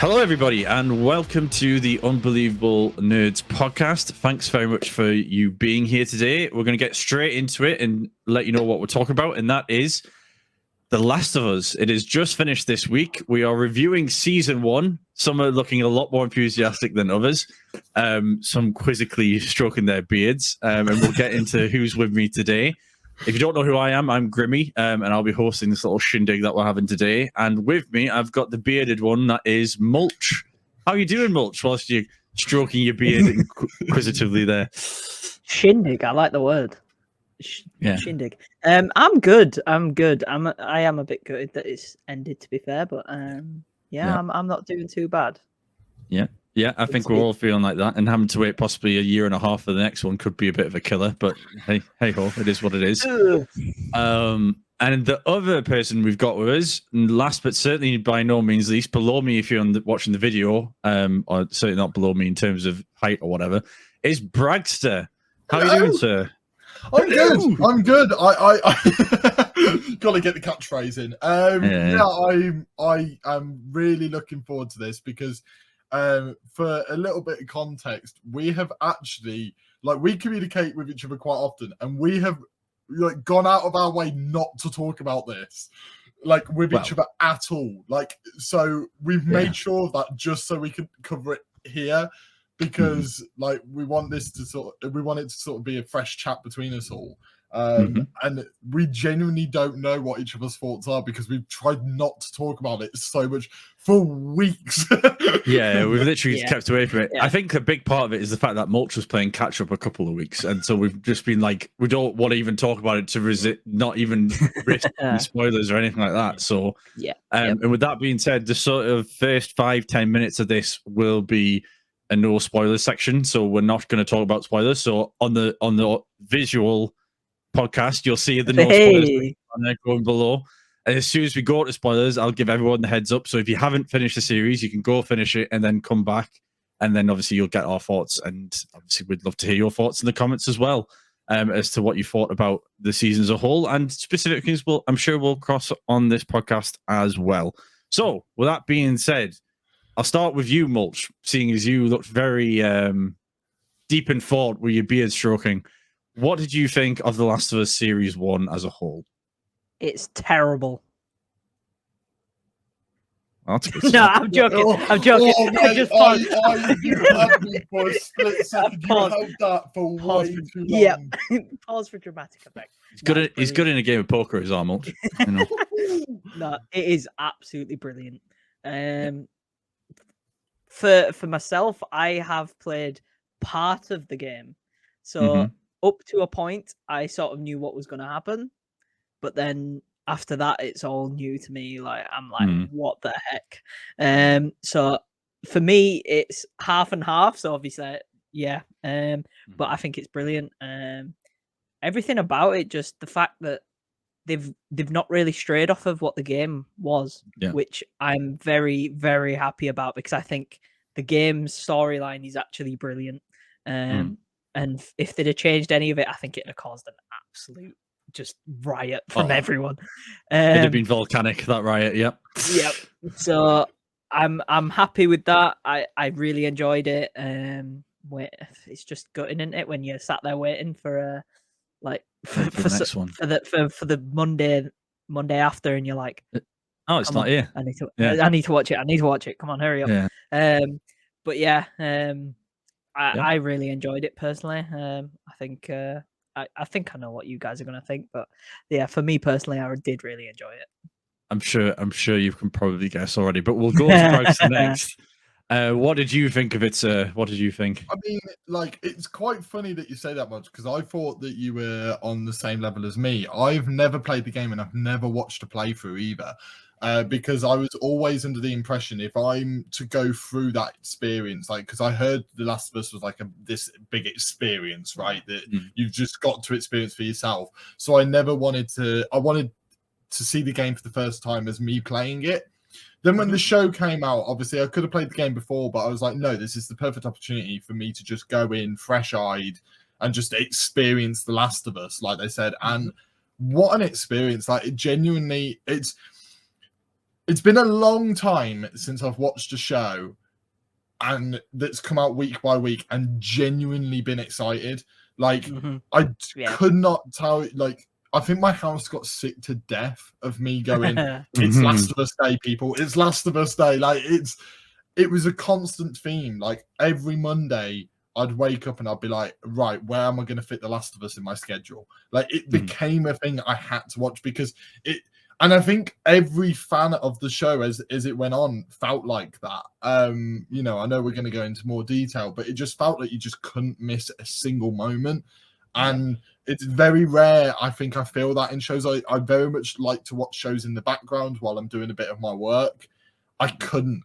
Hello, everybody, and welcome to the Unbelievable Nerds podcast. Thanks very much for you being here today. We're going to get straight into it and let you know what we're talking about, and that is The Last of Us. It is just finished this week. We are reviewing season 1. Some are looking a lot more enthusiastic than others. Some quizzically stroking their beards, and we'll get into who's with me today. If you don't know who I am, I'm Grimmy, and I'll be hosting this little shindig that we're having today. And with me, I've got the bearded one, that is Mulch. How are you doing, Mulch, whilst you're stroking your beard inquisitively there? Shindig, I like the word. Yeah. Shindig. I'm good. I am a bit gutted that it's ended, to be fair, but I'm not doing too bad. Yeah, I think we're all feeling like that, and having to wait possibly a year and a half for the next one could be a bit of a killer, but hey ho, it is what it is. And the other person we've got with us, last but certainly by no means least, below me if you're watching the video, or certainly not below me in terms of height or whatever, is Bragster. How are you doing, sir? I'm good. I gotta get the catchphrase in. I am really looking forward to this because for a little bit of context, we have actually we communicate with each other quite often, and we have gone out of our way not to talk about this with each other at all. So we've made sure of that just so we can cover it here. Because we want it to sort of be a fresh chat between us all, and we genuinely don't know what each of us thoughts are because we've tried not to talk about it so much for weeks. Yeah, we've literally kept away from it. Yeah. I think a big part of it is the fact that Mulch was playing catch up a couple of weeks, and so we've just been we don't want to even talk about it to not even risk spoilers or anything like that. So and with that being said, the sort of first 5-10 minutes of this will be a no spoilers section, so we're not going to talk about spoilers. So on the visual podcast, you'll see the no spoilers on there going below. And as soon as we go to spoilers, I'll give everyone the heads up. So if you haven't finished the series, you can go finish it and then come back, and then obviously you'll get our thoughts. And obviously we'd love to hear your thoughts in the comments as well, as to what you thought about the season as a whole and specific things. I'm sure we'll cross on this podcast as well. So with that being said, I'll start with you, Mulch, seeing as you looked very deep in thought with your beard stroking. What did you think of The Last of Us Series 1 as a whole? It's terrible. Oh, that's good. No, I'm joking. I'm joking. I just paused. For a split second. You held that for way too long. Yeah, pause for dramatic effect. He's good in a game of poker, is our Mulch. No, it is absolutely brilliant. For myself, I have played part of the game, so up to a point, I sort of knew what was going to happen, but then after that, it's all new to me. I'm like, what the heck? So for me, it's half and half. So obviously, but I think it's brilliant. Everything about it, just the fact that they've not really strayed off of what the game was, which I'm very, very happy about because I think the game's storyline is actually brilliant. And if they'd have changed any of it, I think it'd have caused an absolute just riot from everyone. It'd have been volcanic, that riot. Yep. So I'm happy with that. I really enjoyed it. It's just gutting, isn't it, when you're sat there waiting for for the Monday after, and you're like, oh, it's not here. I need to watch it. Come on, hurry up. I really enjoyed it personally. I think I think I know what you guys are going to think, but yeah, for me personally, I did really enjoy it. I'm sure you can probably guess already, but we'll go to Bragster next. What did you think of it, sir? What did you think? I mean, it's quite funny that you say that much because I thought that you were on the same level as me. I've never played the game and I've never watched a playthrough either. Because I was always under the impression if I'm to go through that experience, because I heard The Last of Us was this big experience, right? That you've just got to experience for yourself. So I never wanted to. I wanted to see the game for the first time as me playing it. Then when the show came out, obviously I could have played the game before, but I was like, no, this is the perfect opportunity for me to just go in fresh-eyed and just experience The Last of Us, like they said. And what an experience! It genuinely, it's been a long time since I've watched a show and that's come out week by week and genuinely been excited. Like I could not tell. Like I think my house got sick to death of me going, "It's Last of Us Day, people. It's Last of Us Day." Like it was a constant theme. Like every Monday, I'd wake up and I'd be like, "Right, where am I going to fit The Last of Us in my schedule?" Like it became a thing I had to watch because it. And I think every fan of the show as it went on felt like that. You know, I know we're going to go into more detail, but it just felt like you just couldn't miss a single moment. And it's very rare, I think I feel that in shows. I very much like to watch shows in the background while I'm doing a bit of my work. I couldn't.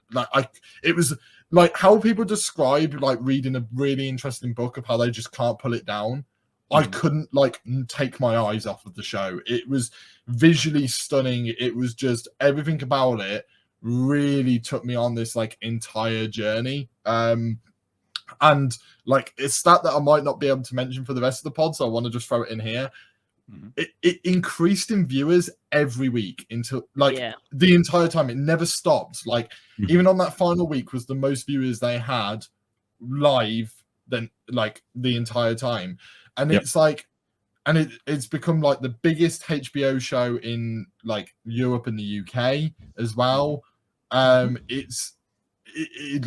It was like how people describe like reading a really interesting book of how they just can't pull it down. I couldn't like take my eyes off of the show. It was visually stunning. It was just everything about it really took me on this like entire journey. And like it's that I might not be able to mention for the rest of the pod, so I want to just throw it in here. It increased in viewers every week into like the entire time. It never stopped. Like even on that final week was the most viewers they had live than like the entire time. And it's like, and it's become like the biggest HBO show in like Europe and the UK as well. It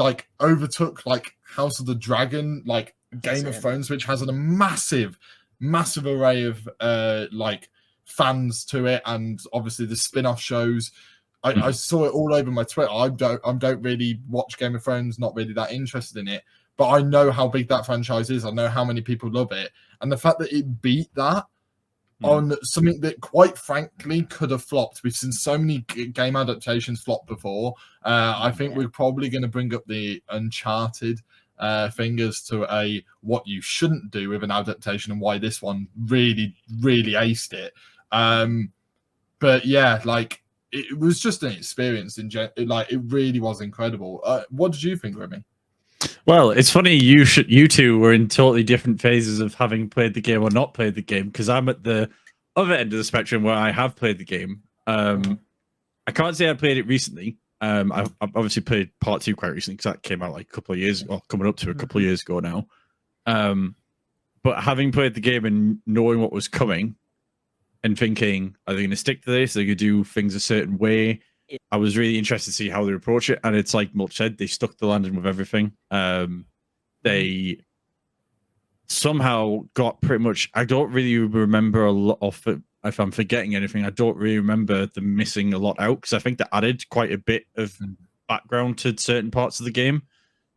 like overtook like House of the Dragon, like Game of Thrones, which has a massive array of like fans to it, and obviously the spin-off shows. I saw it all over my Twitter. I don't really watch Game of Thrones, not really that interested in it. But I know how big that franchise is. I know how many people love it. And the fact that it beat that on something that, quite frankly, could have flopped. We've seen so many game adaptations flop before. I think we're probably going to bring up the Uncharted fingers to what you shouldn't do with an adaptation and why this one really, really aced it. But yeah, like, it was just an experience. Like, it really was incredible. What did you think, Grimmy? Well, it's funny you two were in totally different phases of having played the game or not played the game, because I'm at the other end of the spectrum where I have played the game. I can't say I played it recently. I've obviously played part 2 quite recently because that came out like a couple of years, or coming up to a couple of years ago now. But having played the game and knowing what was coming and thinking, are they going to stick to this? Are they going to do things a certain way? I was really interested to see how they approach it, and it's like Mulch said, they stuck the landing with everything. They somehow got pretty much. I don't really remember a lot of it. If I'm forgetting anything, I don't really remember them missing a lot out, because I think they added quite a bit of background to certain parts of the game,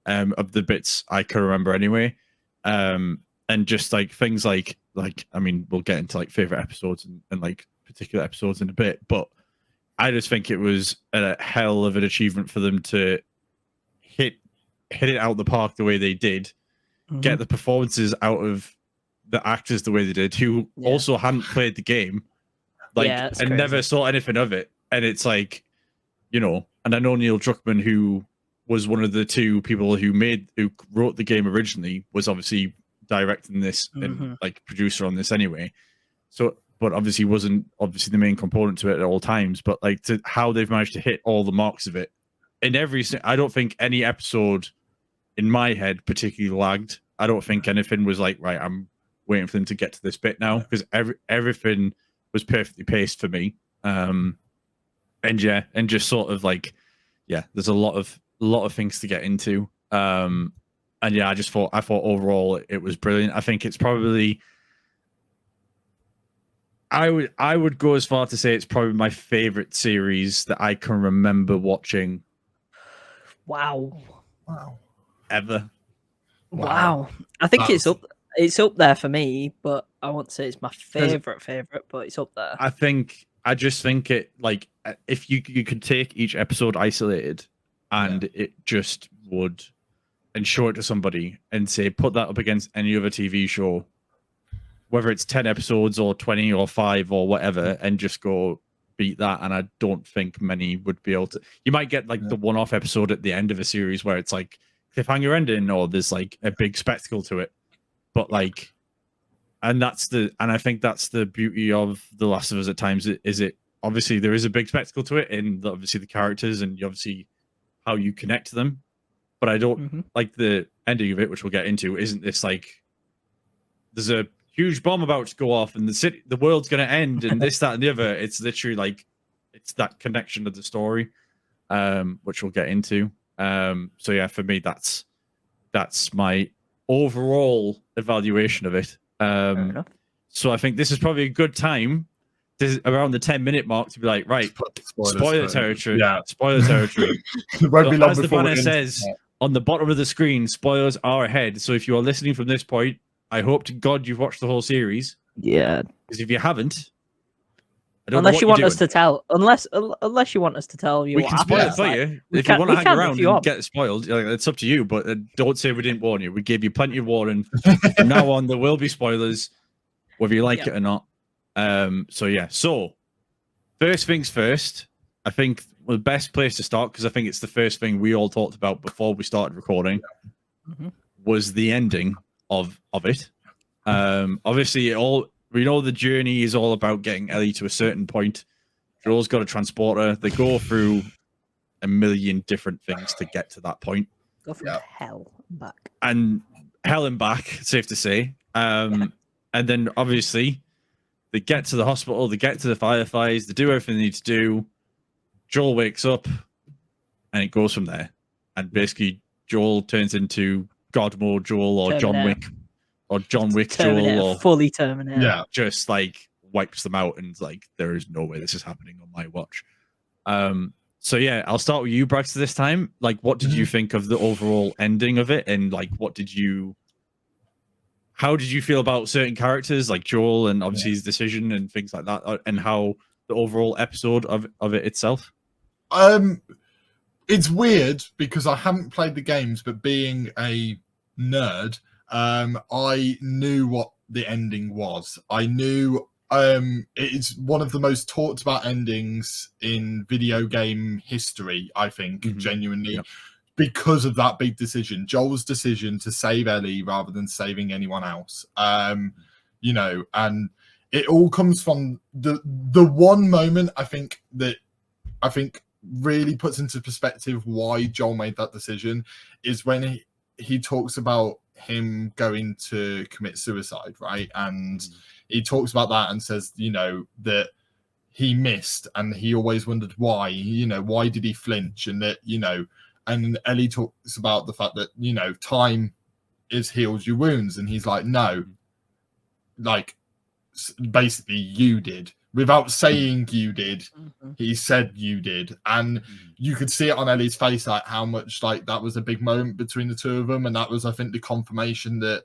of the bits I can remember anyway. And just like things like I mean, we'll get into like favorite episodes and like particular episodes in a bit, but I just think it was a hell of an achievement for them to hit it out the park the way they did, get the performances out of the actors the way they did, who also hadn't played the game, like, and crazy. Never saw anything of it. And it's like, you know, and I know Neil Druckmann, who was one of the 2 people who wrote the game originally, was obviously directing this and like producer on this anyway. So, but obviously wasn't the main component to it at all times. But like, to how they've managed to hit all the marks of it in every, I don't think any episode in my head particularly lagged. I don't think anything was like, right, I'm waiting for them to get to this bit now, because everything was perfectly paced for me. And just sort of like, there's a lot of things to get into. And I thought overall it was brilliant. I think it's probably, I would go as far to say it's probably my favorite series that I can remember watching. Wow. Ever. Wow. I think it's up there for me, but I won't say it's my favorite, but it's up there. I just think it, like, if you could take each episode isolated and it just would, and show it to somebody and say, put that up against any other TV show, whether it's 10 episodes or 20 or 5 or whatever, and just go beat that. And I don't think many would be able to. You might get like the one-off episode at the end of a series where it's like cliffhanger ending, or there's like a big spectacle to it. But like, and I think that's the beauty of The Last of Us at times, is it obviously there is a big spectacle to it, and obviously the characters and obviously how you connect to them. But I don't like the ending of it, which we'll get into. Isn't this like there's a huge bomb about to go off, and the world's going to end, and this, that, and the other? It's literally like it's that connection to the story, which we'll get into. So yeah, for me, that's my overall evaluation of it. So I think this is probably a good time, around the 10-minute mark, to be like, right, spoiler territory. Yeah, spoiler territory. It won't be long as the before banner says on the bottom of the screen, spoilers are ahead. So if you are listening from this point, I hope to God you've watched the whole series. Yeah. Because if you haven't, I don't unless know you want us to tell, unless you want us to tell you, we can spoil it for you. If you want to hang around and get spoiled, it's up to you. But don't say we didn't warn you. We gave you plenty of warning. From now on, there will be spoilers, whether you like it or not. So yeah. So first things first. I think the best place to start, because I think it's the first thing we all talked about before we started recording, was the ending of it. Obviously, we know the journey is all about getting Ellie to a certain point. Joel's got a transporter. They go through a million different things to get to that point. Go from hell and back. And hell and back, safe to say. And then obviously they get to the hospital, they get to the fireflies, they do everything they need to do. Joel wakes up and it goes from there. And basically Joel turns into God mode Joel or John Wick. Or John Wick Joel, or fully Terminator. Just like wipes them out, and like there is no way this is happening on my watch. So yeah, I'll start with you, Bragster, this time. Like, what did you think of the overall ending of it, and like, how did you feel about certain characters like Joel and obviously his decision and things like that, and how the overall episode of it itself? It's weird because I haven't played the games, but being a nerd, I knew what the ending was. I knew it's one of the most talked about endings in video game history, I think, genuinely, because of that big decision. Joel's decision to save Ellie rather than saving anyone else. You know, and it all comes from the one moment I think really puts into perspective why Joel made that decision is when he talks about him going to commit suicide, right? And he talks about that and says, you know, that he missed and he always wondered why, you know, why did he flinch? And that, you know, and Ellie talks about the fact that, you know, time heals your wounds. And he's like, no, like basically you did. Without saying you did, he said you did. And you could see it on Ellie's face, like how much like that was a big moment between the two of them. And that was, I think, the confirmation that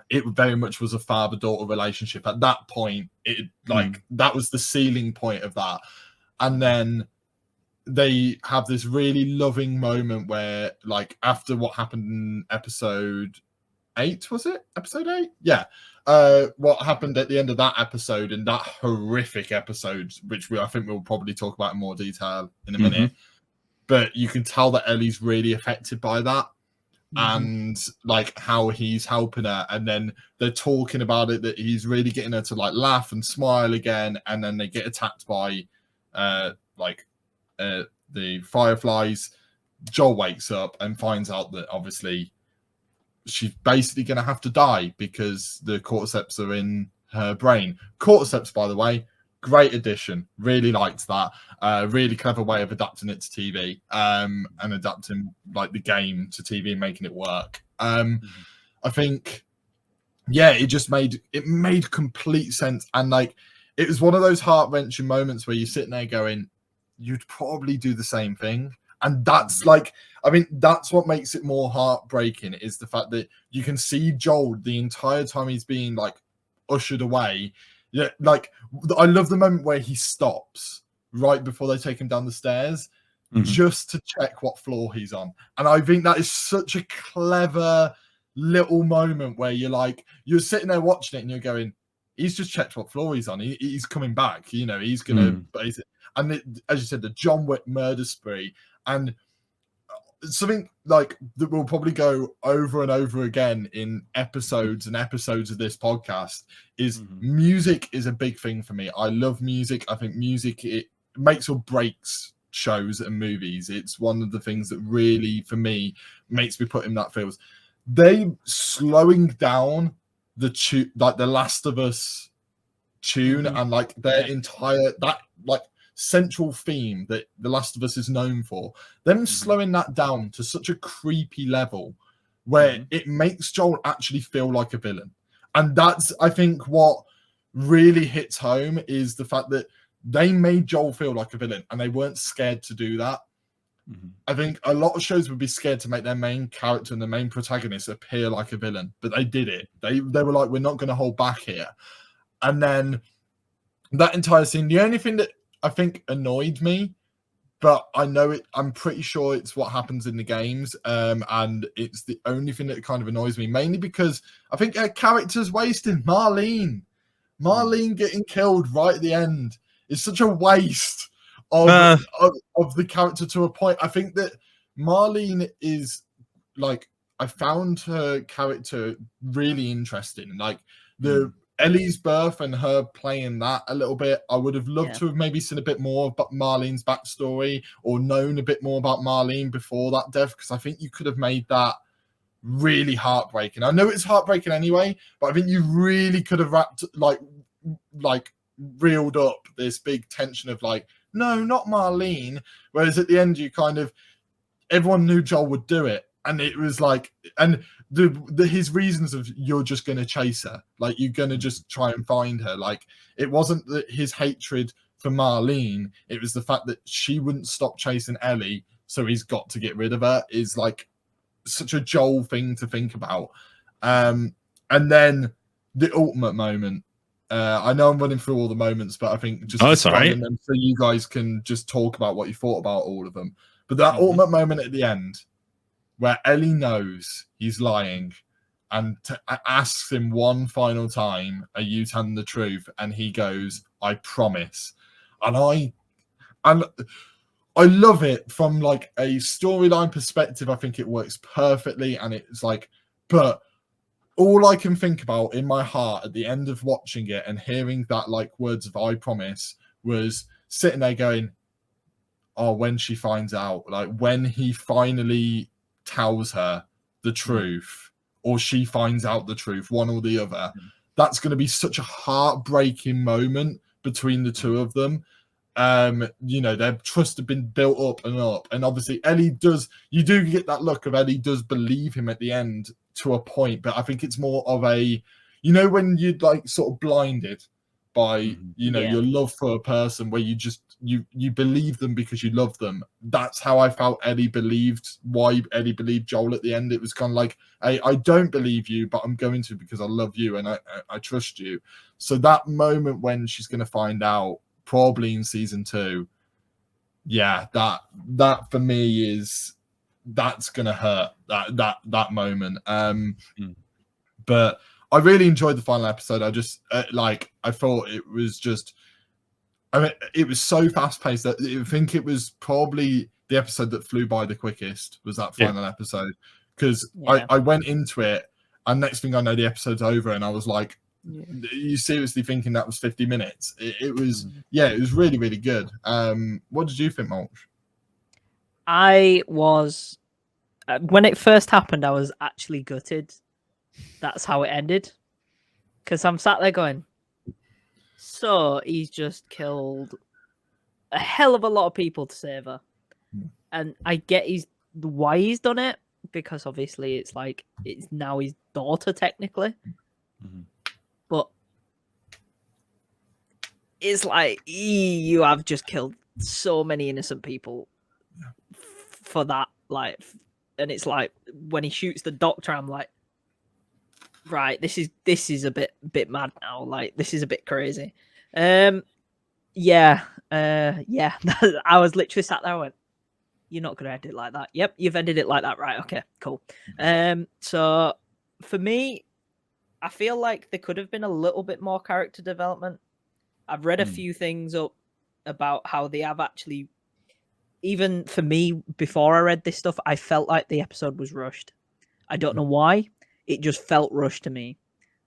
it very much was a father-daughter relationship. At that point, it like that was the ceiling point of that. And then they have this really loving moment where, like, after what happened in episode 8, was it? Episode 8? Yeah. What happened at the end of that episode, and that horrific episode, which I think we'll probably talk about in more detail in a minute. But you can tell that Ellie's really affected by that, and like how he's helping her. And then they're talking about it, that he's really getting her to like laugh and smile again. And then they get attacked by the fireflies. Joel wakes up and finds out that obviously she's basically going to have to die because the cordyceps are in her brain. Cordyceps, by the way, great addition. Really liked that. Really clever way of adapting it to TV, and adapting like the game to TV and making it work. I think, yeah, it made complete sense. And like, it was one of those heart-wrenching moments where you're sitting there going, you'd probably do the same thing. And that's like, I mean, that's what makes it more heartbreaking, is the fact that you can see Joel the entire time he's being like ushered away. Yeah, like I love the moment where he stops right before they take him down the stairs just to check what floor he's on. And I think that is such a clever little moment where you're sitting there watching it and you're going, he's just checked what floor he's on. He's coming back, you know, he's gonna base it. And as you said, the John Wick murder spree. And something like that will probably go over and over again in episodes and episodes of this podcast is music is a big thing for me. I love music. I think music, it makes or breaks shows and movies. It's one of the things that really, for me, makes me put in that feels. They slowing down the tune, like the Last of Us tune, and like their entire that like central theme that The Last of Us is known for, them slowing that down to such a creepy level where it makes Joel actually feel like a villain. And that's, I think, what really hits home is the fact that they made Joel feel like a villain and they weren't scared to do that. I think a lot of shows would be scared to make their main character and the main protagonist appear like a villain, but they did it. They were like, we're not going to hold back here. And then that entire scene, the only thing that I think annoyed me, but I know it, I'm pretty sure it's what happens in the games, and it's the only thing that kind of annoys me, mainly because I think her character's wasted. Marlene getting killed right at the end is such a waste of the character to a point. I think that Marlene is like, I found her character really interesting, like the Ellie's birth and her playing that a little bit. I would have loved to have maybe seen a bit more about Marlene's backstory or known a bit more about Marlene before that death, because I think you could have made that really heartbreaking. I know it's heartbreaking anyway, but I think you really could have wrapped like reeled up this big tension of like, no, not Marlene. Whereas at the end, you kind of, everyone knew Joel would do it. And it was like, and his reasons of, you're just going to chase her, like you're going to just try and find her. Like, it wasn't that his hatred for Marlene, it was the fact that she wouldn't stop chasing Ellie, so he's got to get rid of her, is like such a Joel thing to think about. And then the ultimate moment. I know I'm running through all the moments, but I think just describing them so you guys can just talk about what you thought about all of them. But that ultimate moment at the end, where Ellie knows he's lying and asks him one final time, are you telling the truth? And he goes, I promise. And I love it from like a storyline perspective. I think it works perfectly. And it's like, but all I can think about in my heart at the end of watching it and hearing that like words of I promise was sitting there going, oh, when she finds out, like when he finally tells her the truth, or she finds out the truth, one or the other, that's going to be such a heartbreaking moment between the two of them. You know, their trust had been built up, and obviously Ellie does, you do get that look of Ellie does believe him at the end to a point, but I think it's more of a, you know, when you're like sort of blinded by, you know, your love for a person, where you just you believe them because you love them. That's how I felt Ellie believed, why Ellie believed Joel at the end. It was kind of like, I don't believe you, but I'm going to, because I love you and I trust you. So that moment when she's going to find out, probably in season 2, that for me is, that's going to hurt, that moment. But I really enjoyed the final episode. I just I thought it was just, I mean, it was so fast paced that I think it was probably the episode that flew by the quickest, was that final episode. Because I went into it, and next thing I know, the episode's over, and I was like, you seriously thinking that was 50 minutes? It was, it was really, really good. What did you think, Mulch? I was, when it first happened, I was actually gutted. That's how it ended. Because I'm sat there going, so he's just killed a hell of a lot of people to save her. And I get why he's done it, because obviously it's like, it's now his daughter technically. But it's like, you have just killed so many innocent people for that. Like, and it's like, when he shoots the doctor, I'm like, right, this is a bit mad now. Like, this is a bit crazy. I was literally sat there and went, you're not gonna end it like that. Yep, you've ended it like that, right? Okay, cool. So for me, I feel like there could have been a little bit more character development. I've read a few things up about how they have actually even for me, before I read this stuff, I felt like the episode was rushed. I don't know why. It just felt rushed to me.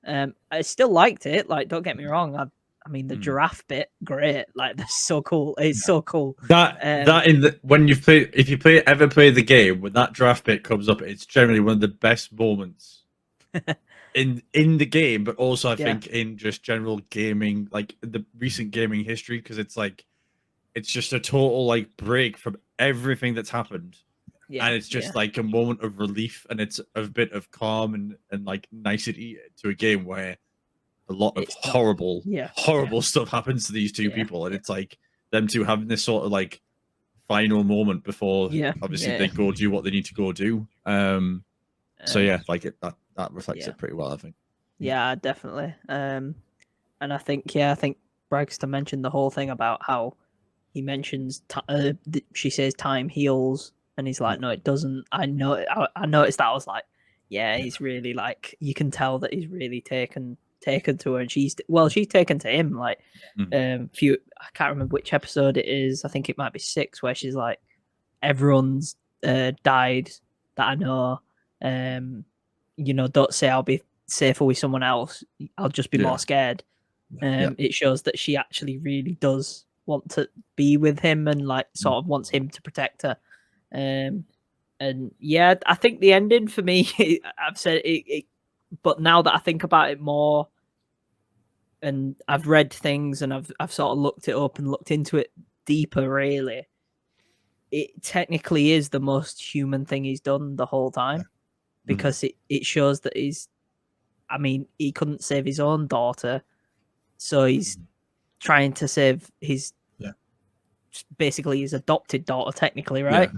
I still liked it. Like, don't get me wrong. I mean, the giraffe bit, great. Like, that's so cool. It's so cool. That in the when you play, if you ever play the game, when that giraffe bit comes up, it's generally one of the best moments in the game, but also I think in just general gaming, like the recent gaming history, because it's like it's just a total like break from everything that's happened. Yeah, and it's just like a moment of relief, and it's a bit of calm and like nicety to a game where a lot of horrible stuff happens to these two people, and it's like them two having this sort of like final moment before obviously they go do what they need to go do. So yeah, like that reflects it pretty well, I think. Yeah, definitely. And I think Bragster mentioned the whole thing about how he mentions she says time heals. And he's like, no, it doesn't. I noticed that. I was like, he's really like, you can tell that he's really taken to her, and she's taken to him. Like, I can't remember which episode it is. I think it might be 6, where she's like, everyone's died that I know. Don't say I'll be safer with someone else. I'll just be more scared. It shows that she actually really does want to be with him, and like sort of wants him to protect her. And I think the ending for me, I've said it, but now that I think about it more, and I've read things and I've sort of looked it up and looked into it deeper, really, it technically is the most human thing he's done the whole time, because it shows that he couldn't save his own daughter, so he's trying to save his basically his adopted daughter, technically, right?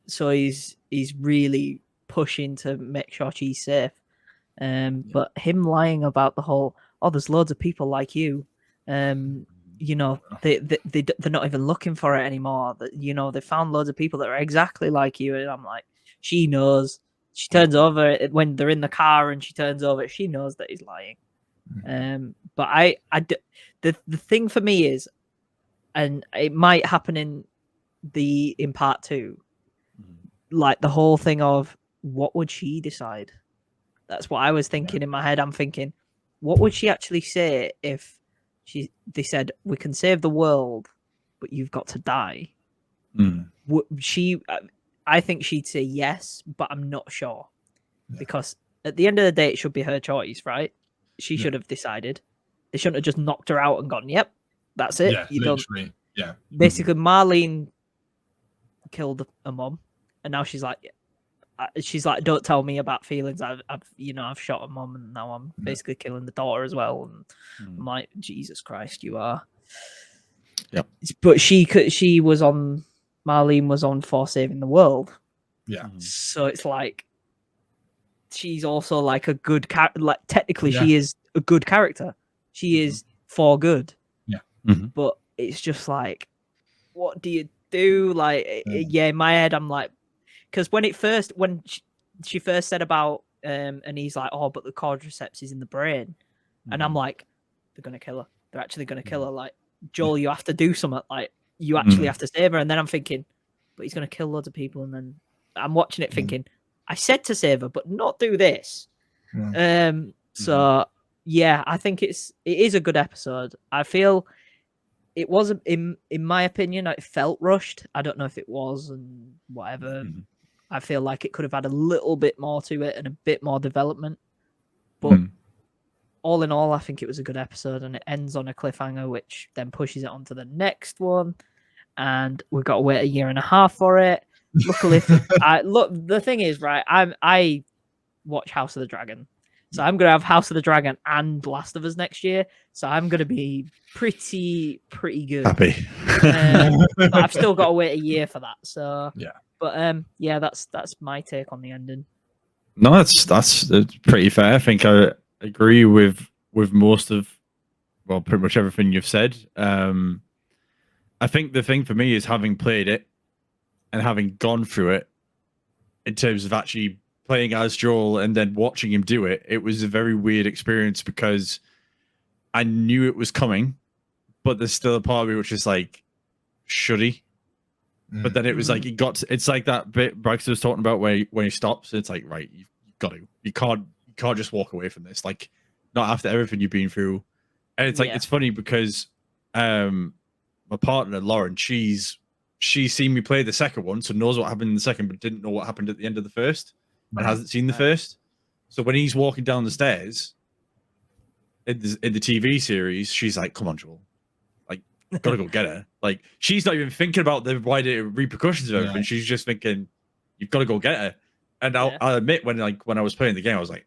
So he's really pushing to make sure she's safe. But him lying about the whole, there's loads of people like you, they're not even looking for it anymore. That they found loads of people that are exactly like you, and I'm like, she knows. She turns over when they're in the car, and she turns over. She knows that he's lying. But the thing for me is, and it might happen in part 2, like the whole thing of what would she decide? That's what I was thinking in my head. I'm thinking, what would she actually say if they said, we can save the world, but you've got to die? I think she'd say yes, but I'm not sure, because at the end of the day, it should be her choice, right? She should have decided. They shouldn't have just knocked her out and gone, yep, that's it. Yeah, literally. Yeah. Basically, Marlene killed a mom, and now she's like, don't tell me about feelings. I've shot a mom, and now I'm basically killing the daughter as well. And I'm like, Jesus Christ, you are. Yep. But Marlene was on for saving the world. Yeah. So it's like, she's also like a good character. Like, technically, she is a good character. She is for good. Yeah. But it's just like, what do you do? Like, in my head, I'm like, because when she first said about, and he's like, but the quadriceps is in the brain. And I'm like, they're going to kill her. They're actually going to kill her. Like, Joel, you have to do something. Like, you actually have to save her. And then I'm thinking, but he's going to kill loads of people. And then I'm watching it thinking, I said to save her, but not do this. So yeah, I think it is a good episode. I feel it wasn't, in my opinion, it felt rushed. I don't know if it was, and whatever. I feel like it could have had a little bit more to it and a bit more development. But all in all, I think it was a good episode, and it ends on a cliffhanger, which then pushes it on to the next one. And we've got to wait 1.5 years for it. Luckily, the thing is, right, I watch House of the Dragon. So I'm going to have House of the Dragon and Last of Us next year. So I'm going to be pretty good. Happy. But I've still got to wait 1 year for that. So yeah. But that's my take on the ending. No, that's pretty fair. I think I agree with most of, well, pretty much everything you've said. I think the thing for me is, having played it and having gone through it, in terms of actually playing as Joel and then watching him do it, it was a very weird experience, because I knew it was coming, but there's still a part of me which is like, should he? But then it was like it's like that bit Bragster was talking about where when he stops, it's like, right, you've got to, you can't just walk away from this, like not after everything you've been through. And it's like it's funny because my partner Lauren, she's seen me play the second one, so knows what happened in the second, but didn't know what happened at the end of the first, and hasn't seen the first. So when he's walking down the stairs in the TV series, she's like, "Come on, Joel, like gotta go get her." Like she's not even thinking about the wider repercussions of everything. She's just thinking, "You've got to go get her." And I'll admit, when I was playing the game, I was like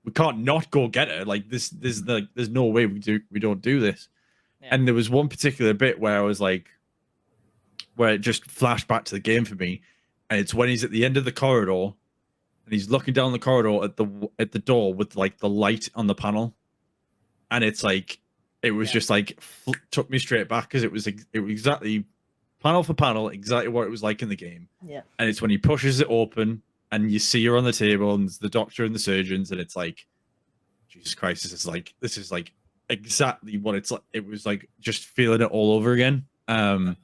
we can't not go get her. Like there's no way we don't do this. And there was one particular bit where I was like, where it just flashed back to the game for me, and it's when he's at the end of the corridor and he's looking down the corridor at the door with like the light on the panel, and it's like it was just like took me straight back, because it was exactly panel for panel exactly what it was like in the game. And it's when he pushes it open and you see her on the table and there's the doctor and the surgeons, and it's like, Jesus Christ, this is like exactly what it's like. It was like just feeling it all over again. And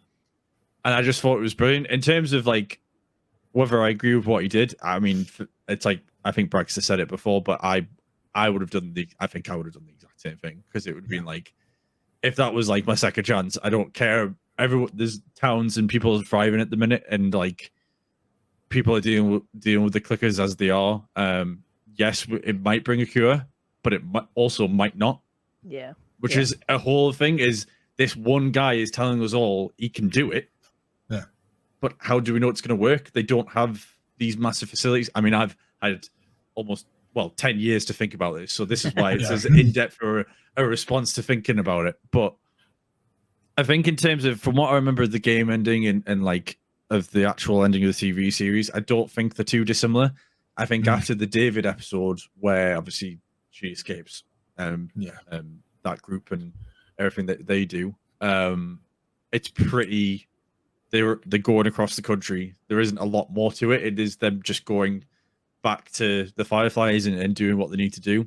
I just thought it was brilliant in terms of like whether I agree with what he did. I mean, it's like, I think Bragster said it before, but I would have done the exact same thing, because it would have been like, if that was like my second chance, I don't care. There's towns and people are thriving at the minute, and like people are dealing with the clickers as they are. Yes, it might bring a cure, but it also might not. Which is a whole thing. Is this one guy is telling us all he can do it? But how do we know it's going to work? They don't have these massive facilities. I mean, I've had almost 10 years to think about this, so this is why it's as in depth for a response to thinking about it. But I think in terms of, from what I remember of the game ending and like of the actual ending of the TV series, I don't think they're too dissimilar. I think after the David episode, where obviously she escapes that group and everything that they do, it's pretty, they're going across the country. There isn't a lot more to it. It is them just going back to the Fireflies and doing what they need to do,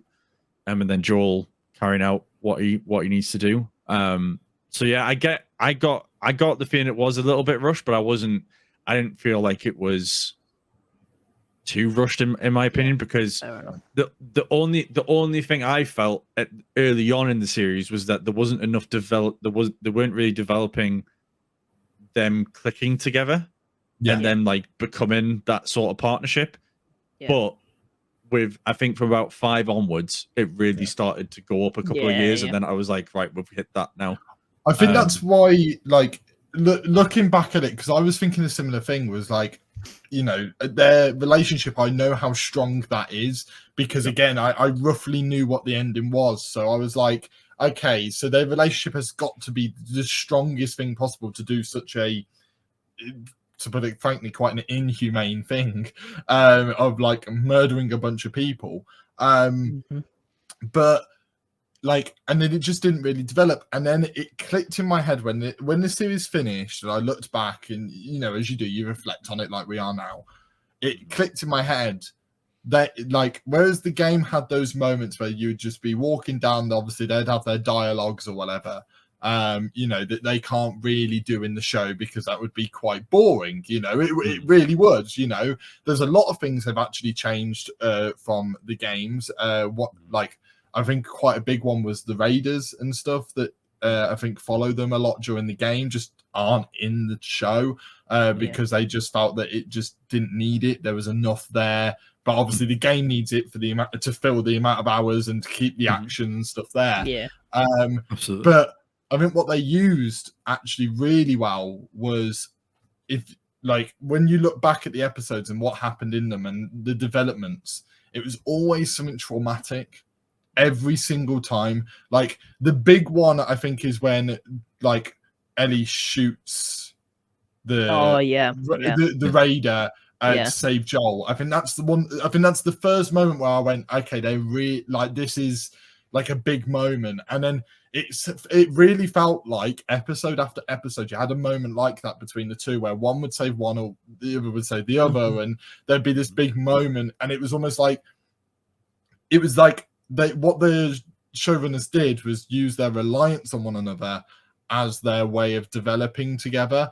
and then Joel carrying out what he needs to do. So yeah, I got the feeling it was a little bit rushed, but I didn't feel like it was too rushed in my opinion, because the only thing I felt early on in the series was that there wasn't enough they weren't really developing them clicking together and then like becoming that sort of partnership. But with, I think from about 5 onwards, it really started to go up a couple of years, and then I was like, right, we've hit that now. I think that's why, like, looking back at it, because I was thinking a similar thing, was like, you know, their relationship, I know how strong that is, because again, I roughly knew what the ending was. So I was like, okay, so their relationship has got to be the strongest thing possible to do such a, to put it frankly, quite an inhumane thing, of like murdering a bunch of people. But like, and then it just didn't really develop. And then it clicked in my head when the series finished, and I looked back, and you know, as you do, you reflect on it like we are now. It clicked in my head that, like, whereas the game had those moments where you would just be walking down, obviously they'd have their dialogues or whatever, you know, that they can't really do in the show, because that would be quite boring, you know, it really would, you know. There's a lot of things have actually changed from the games. I think quite a big one was the Raiders and stuff that I think follow them a lot during the game, just aren't in the show because they just felt that it just didn't need it. There was enough there, but obviously the game needs it for the amount to fill the amount of hours and to keep the action and stuff there. Absolutely. But I think what they used actually really well was, if like when you look back at the episodes and what happened in them and the developments, it was always something traumatic. Every single time. Like the big one, I think, is when like Ellie shoots the the raider to save Joel. I think that's the one. I think that's the first moment where I went, okay, they really like, this is like a big moment. And then it really felt like episode after episode you had a moment like that between the two, where one would save one or the other would save the other, and there'd be this big moment, and it was almost like what the showrunners did was use their reliance on one another as their way of developing together,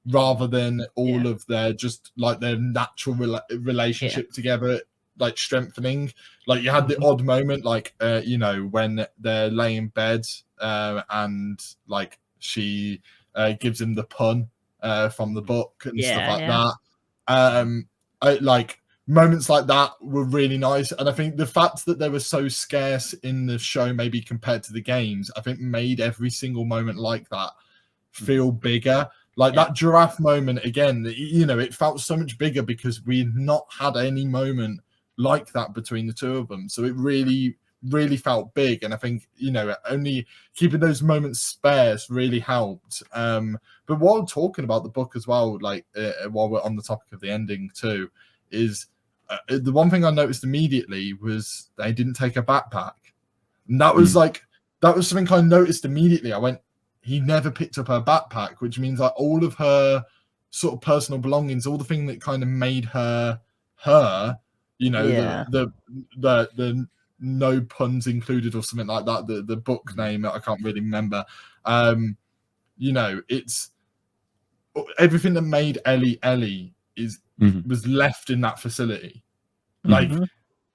rather than all of their just like their natural relationship together, like strengthening. Like you had the odd moment, like you know, when they're laying in bed and like she gives him the pun from the book and stuff like that. Like moments like that were really nice, and I think the fact that they were so scarce in the show, maybe compared to the games, I think made every single moment like that feel bigger. Like that giraffe moment again, you know, it felt so much bigger because we'd not had any moment like that between the two of them. So it really, really felt big. And I think, you know, only keeping those moments sparse really helped. But while talking about the book as well, like while we're on the topic of the ending too, is the one thing I noticed immediately was they didn't take a backpack. And that was like, that was something I noticed immediately. I went, he never picked up her backpack, which means like all of her sort of personal belongings, all the thing that kind of made her her, you know, the no puns included or something like that, the book name I can't really remember. You know, it's everything that made Ellie was left in that facility. Like,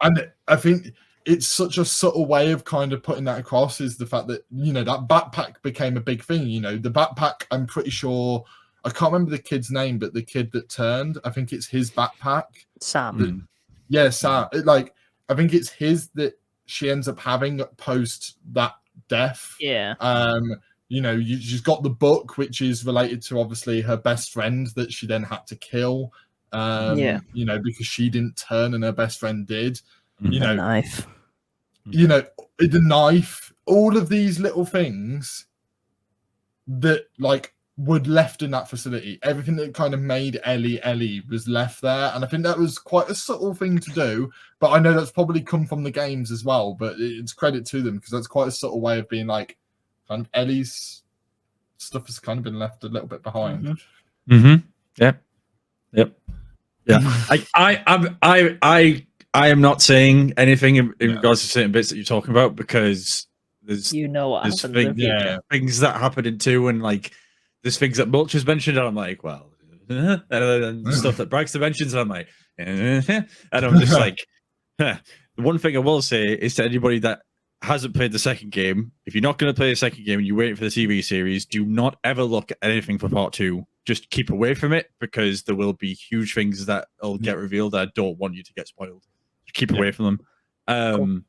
and I think it's such a subtle way of kind of putting that across, is the fact that, you know, that backpack became a big thing. You know, the backpack, I'm pretty sure, I can't remember the kid's name, but the kid that turned, I think it's his backpack. Sam. Yeah, Sam. Like, I think it's his that she ends up having post that death. Yeah. You know, she's got the book, which is related to obviously her best friend that she then had to kill. You know, because she didn't turn and her best friend did. You know, knife. You know, the knife, all of these little things that like were left in that facility, everything that kind of made Ellie was left there. And I think that was quite a subtle thing to do, but I know that's probably come from the games as well, but it's credit to them because that's quite a subtle way of being like, kind of Ellie's stuff has kind of been left a little bit behind. Yep. I am not saying anything in regards to certain bits that you're talking about, because there's, you know, what happens things that happen in 2, and like there's things that Mulch has mentioned, and I'm like, well, and stuff that Bragster mentions, and I'm like, and I'm just like, the one thing I will say is to anybody that hasn't played the second game, if you're not going to play the second game and you're waiting for the TV series, do not ever look at anything for part 2. Just keep away from it, because there will be huge things that will get revealed that I don't want you to get spoiled. Keep away from them.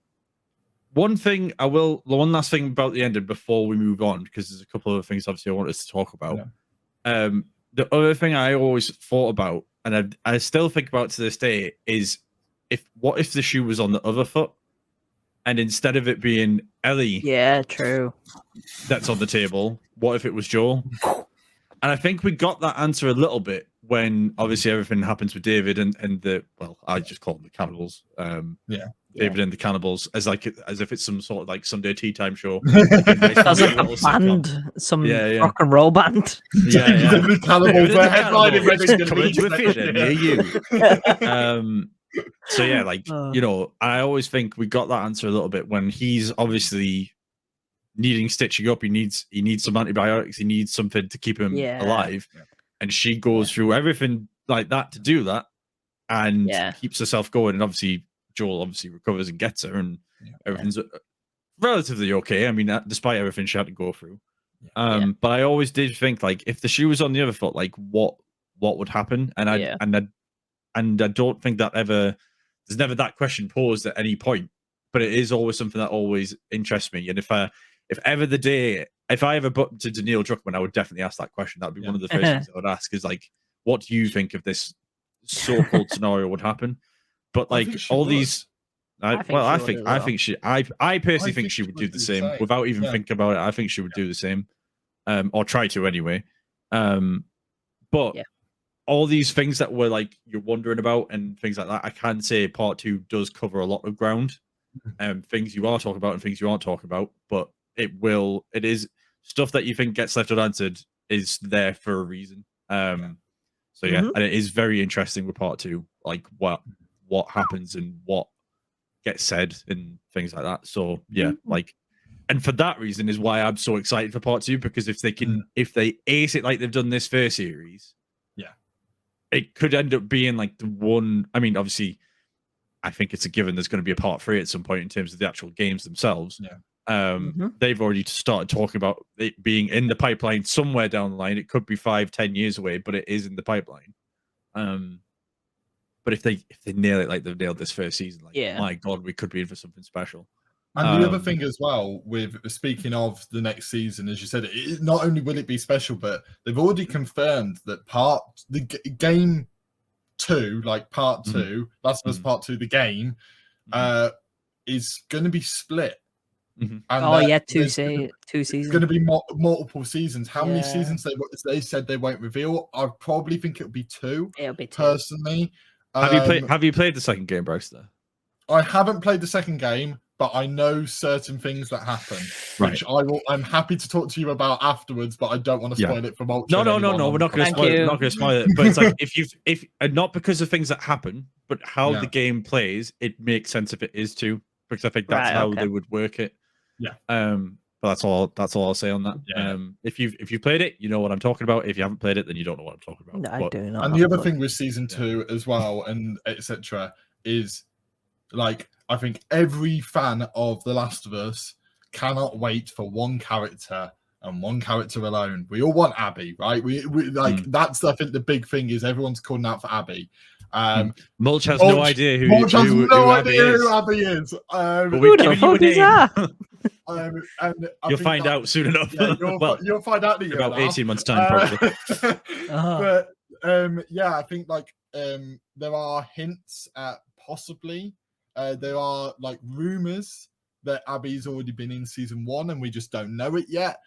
One last thing about the ending before we move on, because there's a couple of things obviously I wanted to talk about. The other thing I always thought about, and I still think about to this day, is what if the shoe was on the other foot, and instead of it being Ellie, true, that's on the table, what if it was Joel? And I think we got that answer a little bit when obviously everything happens with David and the, well, I just call them the cannibals. David and the cannibals, as if it's some sort of like Sunday tea time show. As like a band, some rock and roll band. The cannibals are headlining coming to a theater near you. So yeah, like you know, I always think we got that answer a little bit when he's obviously needing stitching up. He needs some antibiotics. He needs something to keep him alive. And she goes through everything like that to do that, and keeps herself going. And obviously, Joel obviously recovers and gets her, and everything's relatively okay. I mean, despite everything she had to go through. But I always did think, like, if the shoe was on the other foot, like, what would happen? And I don't think that there's never that question posed at any point. But it is always something that always interests me. And if I ever bumped into Neil Druckmann, I would definitely ask that question. That would be one of the first things I would ask, is like, what do you think of this so-called scenario would happen? But like all these, I personally think she would do the same without even thinking about it. I think she would do the same, or try to anyway. But all these things that were like you're wondering about and things like that, I can say part 2 does cover a lot of ground. Things you are talking about and things you aren't talking about, but it is stuff that you think gets left unanswered is there for a reason. So yeah, and it is very interesting with part 2, like what happens and what gets said and things like that. So yeah, like and for that reason is why I'm so excited for part 2, because if they ace it like they've done this first series, it could end up being like the one. I mean, obviously, I think it's a given there's going to be a part 3 at some point in terms of the actual games themselves. They've already started talking about it being in the pipeline somewhere down the line. It could be 5-10 years away, but it is in the pipeline. But if they nail it like they've nailed this first season, like my God, we could be in for something special. And the other thing as well, with speaking of the next season, as you said, not only will it be special, but they've already confirmed that game 2, like part 2, Last of Us Part 2, the game, is going to be split. And two seasons. It's going to be multiple seasons. How many seasons they said they won't reveal? I probably think it'll be 2. It'll be 2. Personally. Have you played the second game, Bragster? I haven't played the second game, but I know certain things that happen, which I'm happy to talk to you about afterwards. But I don't want to spoil it for Mulch. No, we're not going to spoil it. We're not going to spoil it. But it's like if not because of things that happen, but how the game plays, it makes sense if it is 2, because I think that's how they would work it. But that's all I'll say on that. If you've played it, you know what I'm talking about. If you haven't played it, then you don't know what I'm talking about. No, I do not. And the other thing with season 2 as well, and etc., is like, I think every fan of The Last of Us cannot wait for one character and one character alone. We all want Abby, right? We like that's, I think, the big thing is everyone's calling out for Abby. Mulch has no idea who Abby is. But we've given you a name. And you'll find out soon enough. You'll find out in about 18 months' time, probably. But I think like there are hints at possibly. There are like rumors that Abby's already been in season 1 and we just don't know it yet,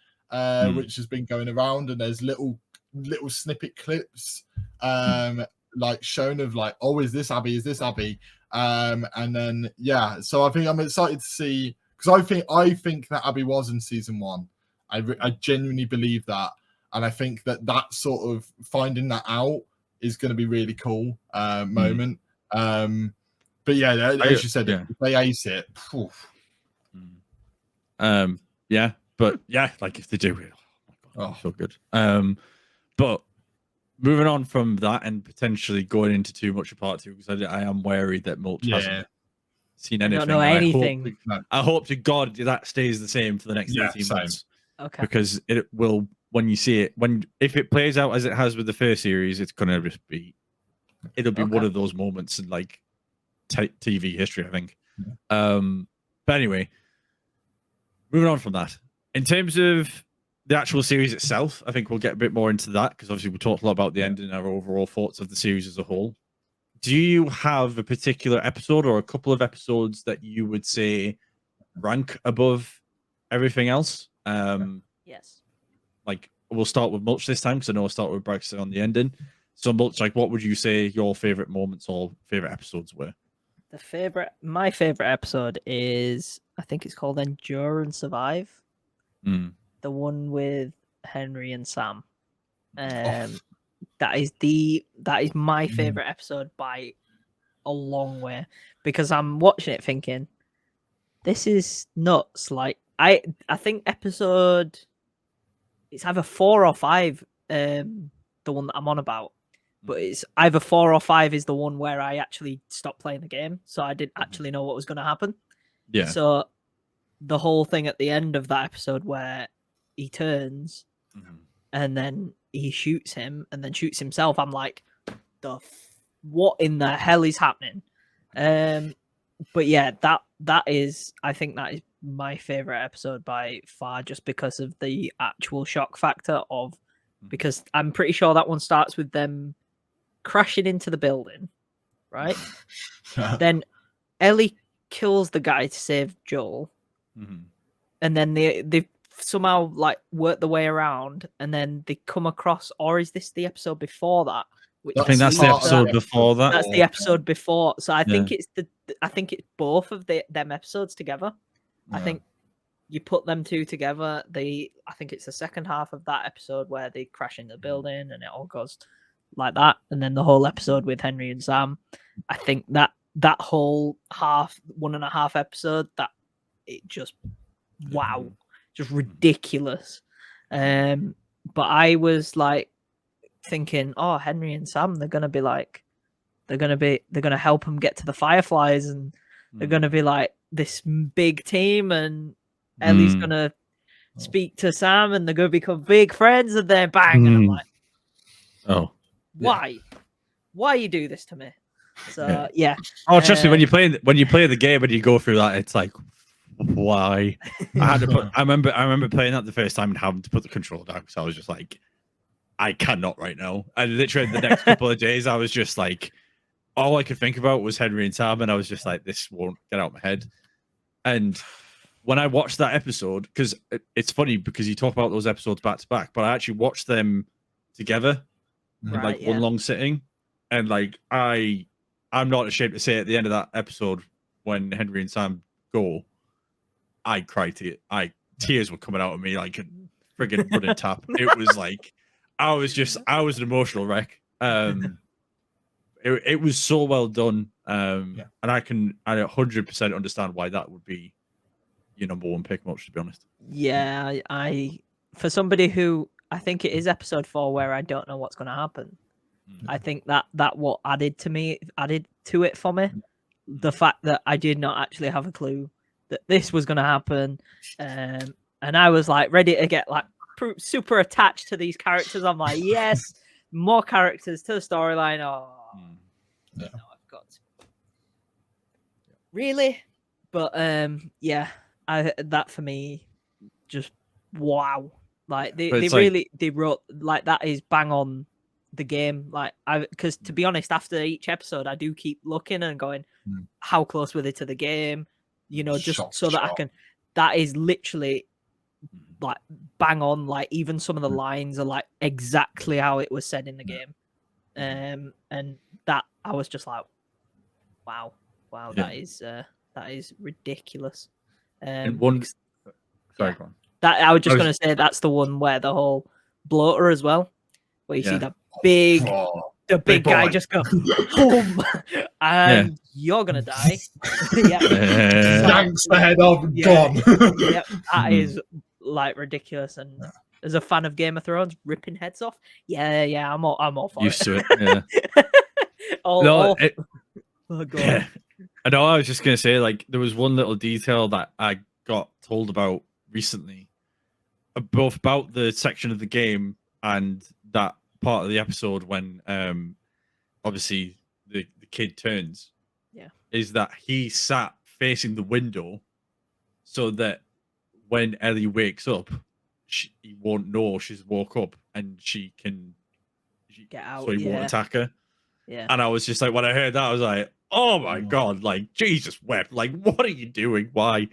which has been going around. And there's little snippet clips like shown of like, oh, is this Abby? Is this Abby? And then so I think I'm excited to see, because I think that Abby was in season 1. I genuinely believe that, and I think that sort of finding that out is going to be really cool moment. But as you said, if they ace it. Like if they do, so good. But moving on from that and potentially going into too much of part 2, because I am wary that Mulch hasn't seen anything. I don't know anything. I hope to God that stays the same for the next 18 months. Okay. Because it will, when you see it, if it plays out as it has with the first series, it's gonna just be, it'll be one of those moments in like TV history, I think. But anyway, moving on from that, in terms of the actual series itself, I think we'll get a bit more into that, because obviously we talked a lot about the ending and our overall thoughts of the series as a whole. Do you have a particular episode or a couple of episodes that you would say rank above everything else? Yes. Like, we'll start with Mulch this time, because I know I'll start with Bragster on the ending. So Mulch, like, what would you say your favorite moments or favorite episodes were? My favorite episode is, I think it's called Endure and Survive. The one with Henry and Sam. That is my favorite episode by a long way, because I'm watching it thinking, this is nuts. Like I think episode, it's either 4 or 5, the one that I'm on about. But it's either 4 or 5 is the one where I actually stopped playing the game, so I didn't actually know what was going to happen. Yeah. So the whole thing at the end of that episode where he turns and then he shoots him and then shoots himself, I'm like, what in the hell is happening? But yeah, I think that is my favorite episode by far, just because of the actual shock factor of, because I'm pretty sure that one starts with them crashing into the building, right? Then Ellie kills the guy to save Joel, and then they somehow like work the way around, and then they come across, or is this the episode before that? I think that's the episode before that. That's the episode before. So I think it's both of them episodes together. I think you put them two together. I think it's the second half of that episode where they crash in the building and it all goes like that, and then the whole episode with Henry and Sam. I think that whole 1.5 episode, that it just wow, just ridiculous. But I was like thinking, oh, Henry and Sam, they're gonna help him get to the Fireflies, and they're gonna be like this big team, and Ellie's gonna speak to Sam, and they're gonna become big friends, and then bang, and I'm like, oh, why you do this to me? So yeah. Oh, trust me, when you play the game and you go through that, it's like, why? I remember playing that the first time and having to put the controller down because I was just like, I cannot right now. And literally the next couple of days, I was just like, all I could think about was Henry and Sam, and I was just like, this won't get out of my head. And when I watched that episode, because it's funny because you talk about those episodes back to back, but I actually watched them together in like one long sitting, and like I'm not ashamed to say at the end of that episode when Henry and Sam go, I cried. Tears were coming out of me like a friggin' running tap. It was like I was an emotional wreck. It was so well done. And I 100% understand why that would be your number one pick, Mulch, to be honest. Yeah, I for somebody who I think it is episode 4 where I don't know what's going to happen. I think that what added to it for me, the fact that I did not actually have a clue that this was going to happen, and I was like ready to get like super attached to these characters. I'm like, yes, more characters to the storyline. Oh, no, I've got to. Really, but yeah, that for me, just wow. Like they wrote like that is bang on the game. Like because to be honest, after each episode, I do keep looking and going, how close were they to the game? You know, just so that I can. That is literally like bang on. Like even some of the lines are like exactly how it was said in the game. And that I was just like, wow, that is ridiculous. And one, sorry, go on. That I was just going to say that's the one where the whole bloater as well, where you see that big, the big guy just go boom, and you're gonna die. Yanks the head off, gone. That is like ridiculous. And as a fan of Game of Thrones, ripping heads off, I'm all for used it. to it. Yeah. I know. I was just gonna say, like, there was one little detail that I got told about recently, both about the section of the game and that part of the episode when obviously the kid turns, is that he sat facing the window so that when Ellie wakes up, he won't know she's woke up and she can get out, so he won't attack her. And I was just like, when I heard that, I was like, oh my god, like Jesus wept, like what are you doing, why?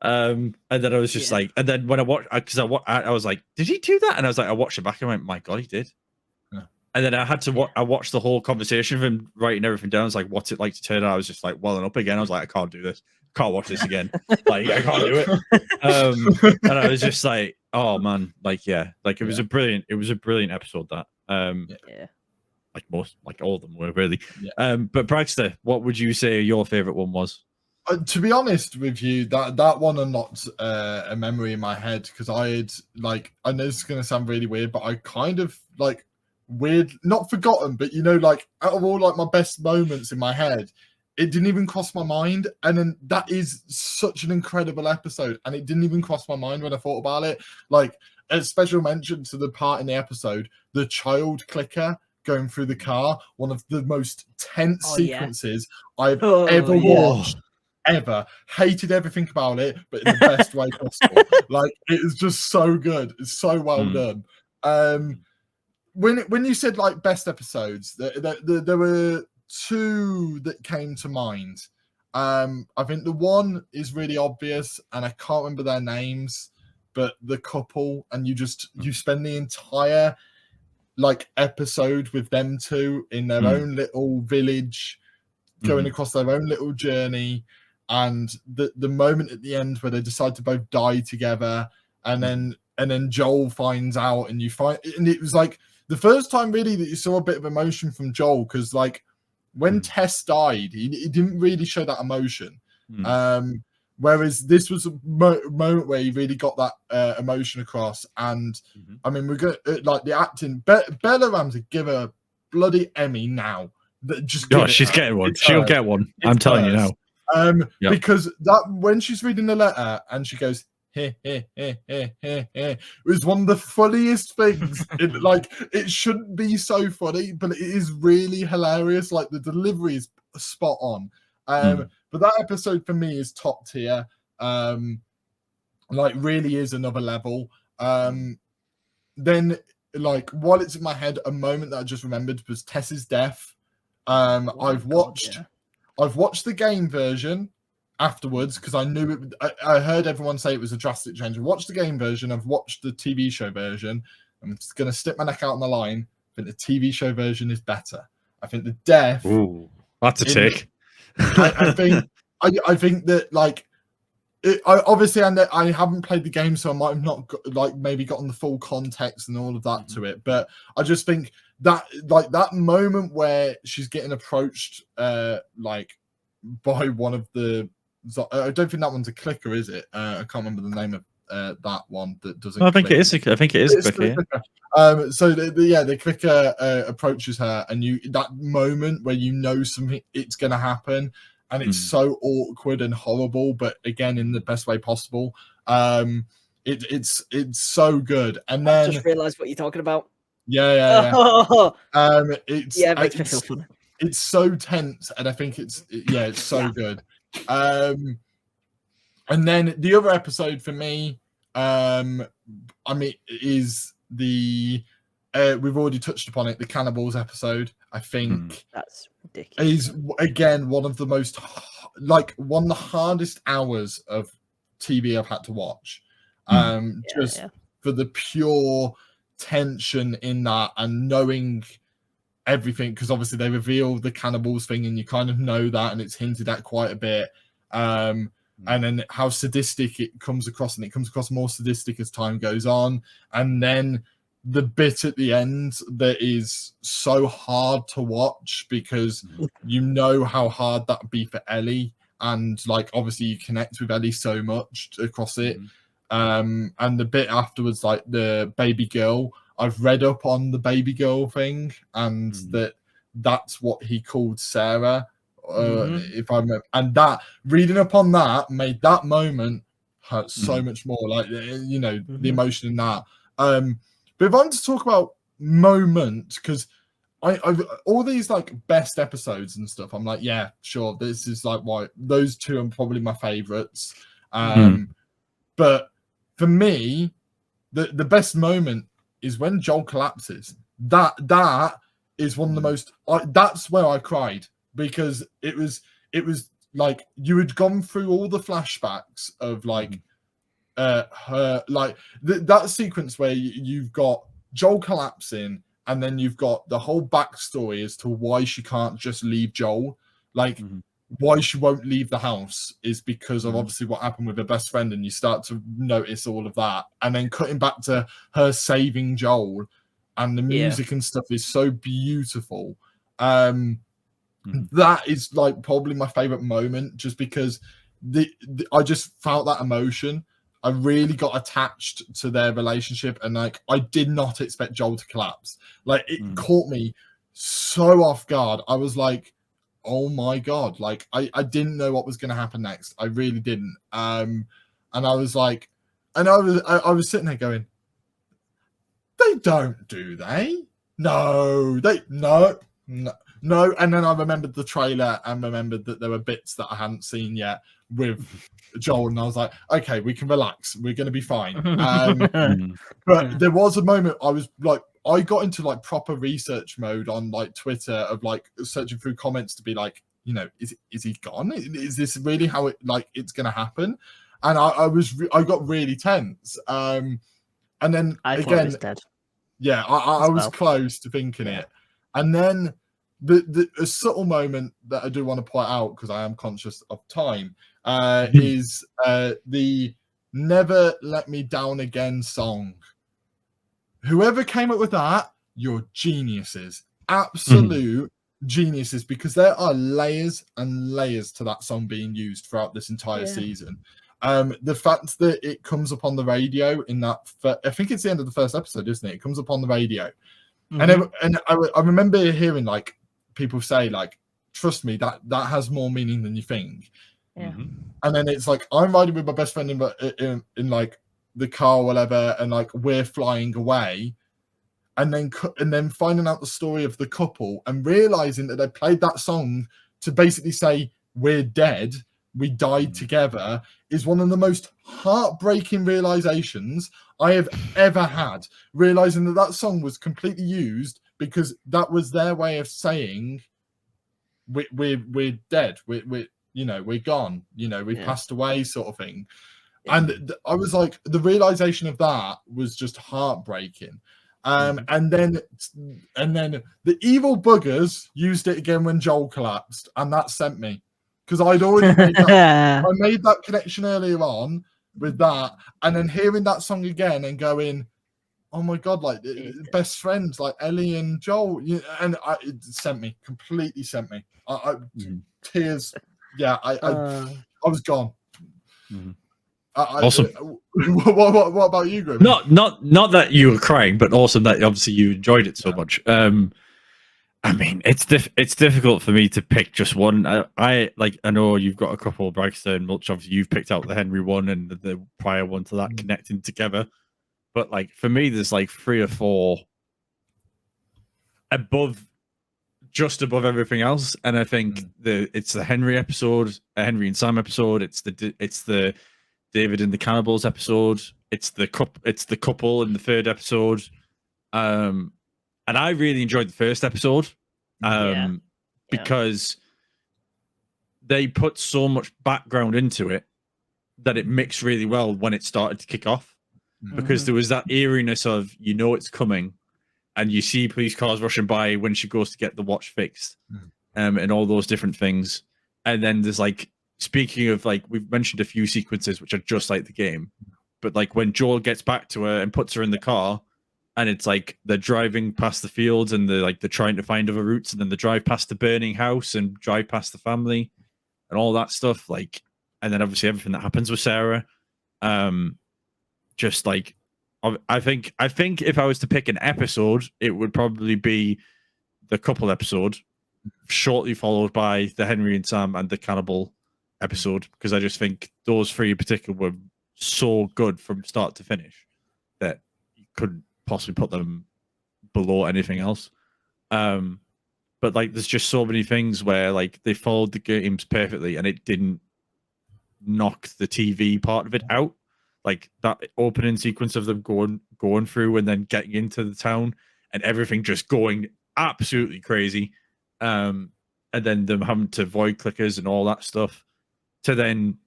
And then I was just like, and then when I watched, because I was like, did he do that? And I was like, I watched it back and I went, my god, he did. And then I had to I watched the whole conversation of him writing everything down. I was like, what's it like to turn out? I was just like welling up again. I was like, I can't do this. Can't watch this again. Like, I can't do it. And I was just like, oh man, like, like it was a brilliant episode that. Like all of them were really. But Bragster, what would you say your favorite one was? To be honest with you, that one unlocked a memory in my head because I had like, I know this is gonna sound really weird, but I kind of like not forgotten, but you know, like out of all like my best moments in my head, it didn't even cross my mind. And then that is such an incredible episode, and it didn't even cross my mind when I thought about it. Like a special mention to the part in the episode, the child clicker going through the car, one of the most tense sequences I've ever watched. Ever hated everything about it, but in the best way possible. Like it is just so good. It's so well done. When you said like best episodes, there were two that came to mind. I think the one is really obvious, and I can't remember their names, but the couple, and you spend the entire like episode with them two in their own little village, going across their own little journey. And the moment at the end where they decide to both die together, and then Joel finds out, and it was like the first time really that you saw a bit of emotion from Joel, because like when Tess died, he didn't really show that emotion. Whereas this was a moment where he really got that emotion across. And I mean, we're going to like the acting. Bella Ramsey, give her a bloody Emmy now. Just she's getting one. She'll get one. I'm telling you now. Because that when she's reading the letter and she goes, hey, it was one of the funniest things. It shouldn't be so funny, but it is really hilarious. Like the delivery is spot on. But that episode for me is top tier. Like really is another level. Then like while it's in my head, a moment that I just remembered was Tess's death. I've watched the game version afterwards because I knew I heard everyone say it was a drastic change. I watched the game version. I've watched the TV show version. I'm just gonna stick my neck out on the line. I think the TV show version is better. I think the death. Ooh, that's a tick. I think that like. I haven't played the game, so I might have not maybe gotten the full context and all of that to it. But I just think that like that moment where she's getting approached like by one of the, I don't think that one's a clicker, is it? I can't remember the name of that one that doesn't. I think it is. I think it is clicker. So the clicker approaches her, and that moment where you know something it's going to happen. And it's so awkward and horrible, but again, in the best way possible. It's so good. And then I just realized what you're talking about. Yeah. It makes me feel funny. It's so tense, and I think it's so good. And then the other episode for me, I mean, is the we've already touched upon it, the cannibals episode. I think that's ridiculous. Is again one of the most one of the hardest hours of TV I've had to watch. For the pure tension in that and knowing everything, because obviously they reveal the cannibals thing and you kind of know that, and it's hinted at quite a bit. And then how sadistic it comes across, and it comes across more sadistic as time goes on. And then the bit at the end that is so hard to watch because you know how hard that would be for Ellie, and like obviously you connect with Ellie so much across it. And the bit afterwards, like the baby girl, I've read up on the baby girl thing, and that's what he called Sarah. If I remember, and that reading up on that made that moment hurt so much more. Like the emotion in that. But if I'm to talk about moment, because I've all these like best episodes and stuff, I'm like, yeah, sure, this is like why those two are probably my favorites. But for me, the best moment is when Joel collapses. That is one of the most. That's where I cried, because it was like you had gone through all the flashbacks of like. Her like that sequence where you've got Joel collapsing, and then you've got the whole backstory as to why she can't just leave Joel, like why she won't leave the house is because of obviously what happened with her best friend, and you start to notice all of that, and then cutting back to her saving Joel, and the music and stuff is so beautiful. That is like probably my favorite moment, just because I just felt that emotion. I really got attached to their relationship, and like I did not expect Joel to collapse. Like it caught me so off guard. I was like, oh my god, like I didn't know what was going to happen next. I really didn't. And I was like, and I was sitting there going, they don't, do they? No. And then I remembered the trailer and remembered that there were bits that I hadn't seen yet with Joel, and I was like, okay, we can relax, we're going to be fine. But there was a moment I was like, I got into like proper research mode on like Twitter of like searching through comments to be like, is he gone? Is this really how it's going to happen? And I got really tense. And then I thought again, he was dead. Yeah, I was close to thinking it. And then a subtle moment that I do want to point out, because I am conscious of time, is the Never Let Me Down Again song. Whoever came up with that, you're geniuses. Absolute geniuses, because there are layers and layers to that song being used throughout this entire season. The fact that it comes up on the radio in that, I think it's the end of the first episode, isn't it? It comes up on the radio. And I remember hearing like people say like, trust me, that has more meaning than you think. And then it's like, I'm riding with my best friend in like the car or whatever, and like we're flying away, and then finding out the story of the couple and realizing that they played that song to basically say we're dead, we died together, is one of the most heartbreaking realizations I have ever had. Realizing that song was completely used because that was their way of saying we're dead, we're you know, we're gone, you know, we passed away, sort of thing. And I was like, the realization of that was just heartbreaking. And then the evil buggers used it again when Joel collapsed, and that sent me, because I'd already made that, I made that connection earlier on with that, and then hearing that song again and going, oh my god, like best friends like Ellie and Joel, and it sent me, completely sent me. Tears. Yeah, I was gone. Awesome. What about you, Grim? Not that you were crying, but awesome that obviously you enjoyed it so much. I mean, it's difficult for me to pick just one. I know you've got a couple of Bragster and Mulch. Obviously, you've picked out the Henry one and the prior one to that connecting together. But like for me, there's like 3 or 4 just above everything else, and I think it's the Henry episode, a Henry and Sam episode. It's the David and the Cannibals episode. It's the couple in the 3rd episode. And I really enjoyed the 1st episode because they put so much background into it that it mixed really well when it started to kick off. Because there was that eeriness of, you know, it's coming, and you see police cars rushing by when she goes to get the watch fixed, and all those different things. And then there's like, speaking of like, we've mentioned a few sequences which are just like the game, but like when Joel gets back to her and puts her in the car, and it's like they're driving past the fields and they're trying to find other routes, and then they drive past the burning house and drive past the family and all that stuff. Like, and then obviously everything that happens with Sarah. Just like, I think if I was to pick an episode, it would probably be the couple episode, shortly followed by the Henry and Sam and the Cannibal episode, because I just think those 3 in particular were so good from start to finish that you couldn't possibly put them below anything else. But like, there's just so many things where like they followed the games perfectly, and it didn't knock the TV part of it out. Like that opening sequence of them going through and then getting into the town and everything just going absolutely crazy. And then them having to void clickers and all that stuff, to then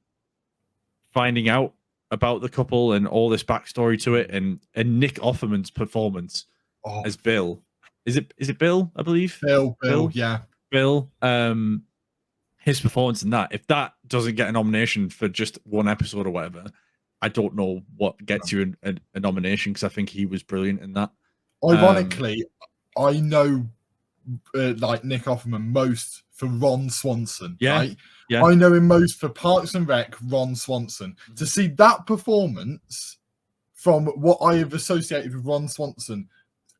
finding out about the couple and all this backstory to it, and Nick Offerman's performance as Bill. Is it Bill, I believe? Bill, yeah. Bill. His performance in that, if that doesn't get a nomination for just one episode or whatever, I don't know what gets you a nomination, because I think he was brilliant in that. Ironically, I know like Nick Offerman most for Ron Swanson, right? Yeah. I know him most for Parks and Rec, Ron Swanson. To see that performance from what I have associated with Ron Swanson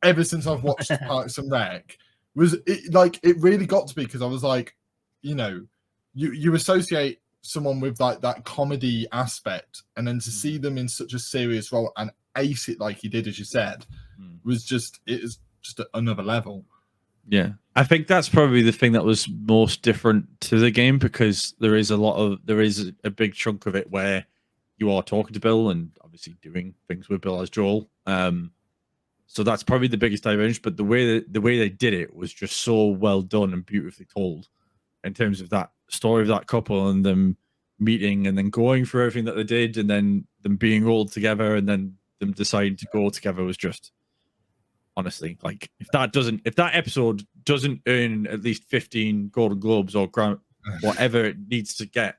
ever since I've watched Parks and Rec it really got to me, because I was like, you know, you associate someone with like that comedy aspect, and then to see them in such a serious role and ace it like he did, as you said, was just another level. Yeah, I think that's probably the thing that was most different to the game, because there is a big chunk of it where you are talking to Bill and obviously doing things with Bill as Joel. So that's probably the biggest divergence. But the way they did it was just so well done and beautifully told, in terms of that story of that couple and them meeting and then going through everything that they did, and then them being rolled together and then them deciding to go together, was just, honestly, like, if that episode doesn't earn at least 15 Golden Globes or whatever it needs to get,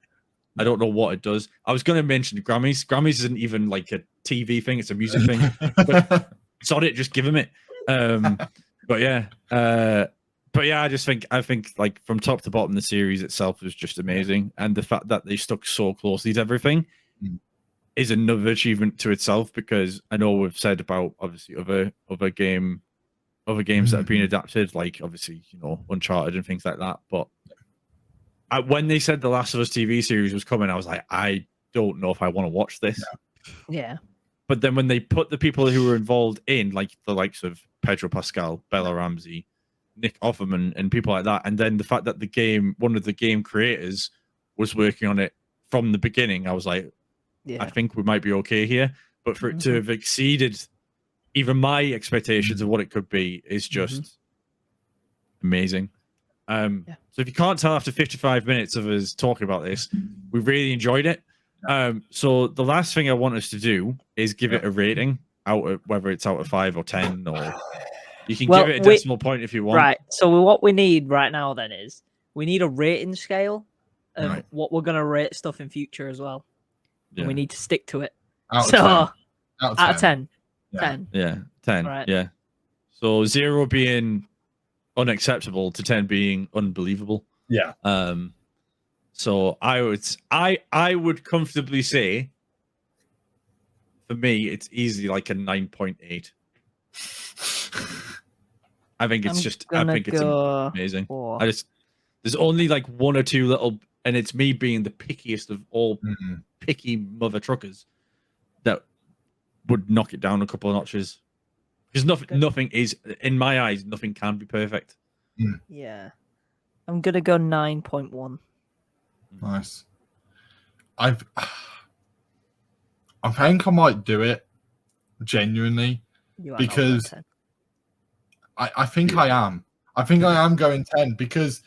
I don't know what it does. I was going to mention the Grammys. Grammys isn't even like a TV thing; it's a music thing. But sod it, just give them it. But yeah, but But yeah, I think like from top to bottom, the series itself was just amazing, and the fact that they stuck so closely to everything is another achievement to itself. Because I know we've said about obviously other games that have been adapted, like obviously Uncharted and things like that. But when they said the Last of Us TV series was coming, I was like, I don't know if I want to watch this. Yeah. But then when they put the people who were involved in, like the likes of Pedro Pascal, Bella Ramsey, Nick Offerman, and people like that, and then the fact that one of the game creators was working on it from the beginning, I was like, I think we might be okay here. But for it to have exceeded even my expectations of what it could be is just amazing. So if you can't tell after 55 minutes of us talking about this, we really enjoyed it. So the last thing I want us to do is give it a rating, whether it's out of 5 or 10, or you can give it a decimal point if you want. Right. So what we need right now then is we need a rating scale of what we're gonna rate stuff in future as well. Yeah. And we need to stick to it. Out of 10. 10. Yeah, 10. Right. Yeah. So 0 being unacceptable to 10 being unbelievable. Yeah. So I would comfortably say, for me, it's easily like a 9.8. I think it's amazing. 4. There's only like one or two little, and it's me being the pickiest of all picky mother truckers that would knock it down a couple of notches. Because nothing is, in my eyes, nothing can be perfect. Yeah. I'm gonna go 9.1. Nice. I think I might do it genuinely because I think I am. I think I am going 10 because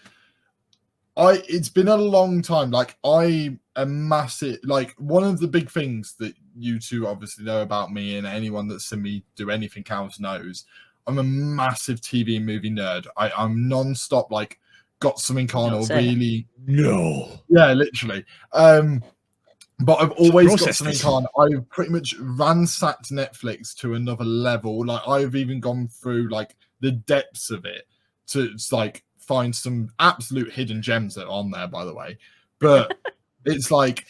it's been a long time. Like I am massive. Like one of the big things that you two obviously know about me, and anyone that's seen me do anything else knows, I'm a massive TV and movie nerd. I'm non-stop, like, got something on or really. No. Yeah, literally. But I've always got something on. I've pretty much ransacked Netflix to another level. Like I've even gone through like the depths of it to like find some absolute hidden gems that are on there, by the way. But it's like